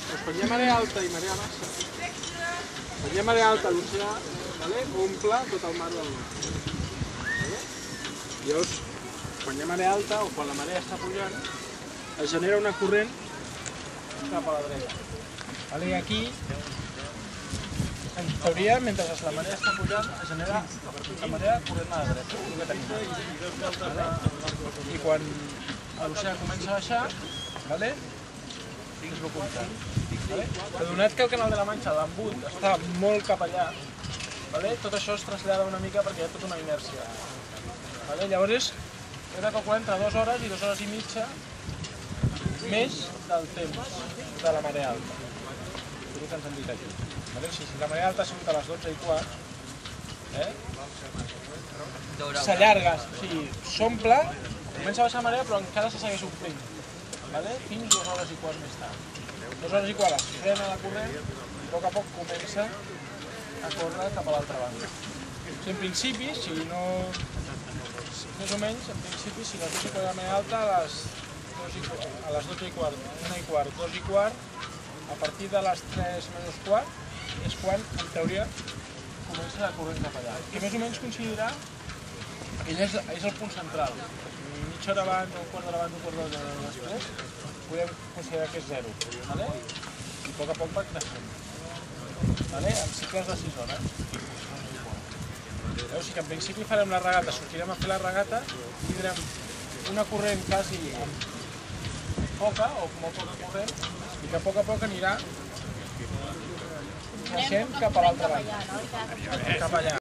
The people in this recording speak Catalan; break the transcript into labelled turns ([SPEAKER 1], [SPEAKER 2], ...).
[SPEAKER 1] Doncs quan hi ha marea alta i marea baixa, quan hi ha marea alta l'oceà omple tot el mar del nord. Llavors, quan hi ha marea alta o quan la marea està pujant, es genera una corrent cap a la dreta. I aquí, en teoria, mentre la marea està pujant, es genera la marea corrent a la dreta, el que tenim ara. I quan l'oceà comença a baixar, és el contrari. Però donat que el canal de la Manxa, l'embut, està molt cap allà, tot això es trasllada una mica perquè hi ha tota una inèrcia. Llavors, hem de calcular entre 2 hores i 2 hores i mitja més del temps de la marea alta. És el que ens han dit aquí. Si la marea alta ha sigut a les 12:15, s'allarga, o sigui, s'omple, comença a baixar la marea però encara se segueix omplint, fins 2 hores i quart més tard. 2 hores i quart es frena la corrent i a poc comença a córrer cap a l'altra banda. En principi, si no... més o menys, en principi, si les 12:15 de la marea alta, a les 12:15, 1:15, 2:15, a partir de les 3:15 és quan, en teoria, comença la corrent cap allà. Que més o menys coincidirà, ell és el punt central. Mitja hora abans, un quart d'hora abans, un quart d'hora després, podem considerar que és 0. I a poc va creixent. En cicles de 6 hores. O sigui que en principi farem la regata, sortirem a fer la regata, tindrem una corrent quasi poca o molt poca corrent i que a poc anirà creixent cap a l'altra banda. Cap allà.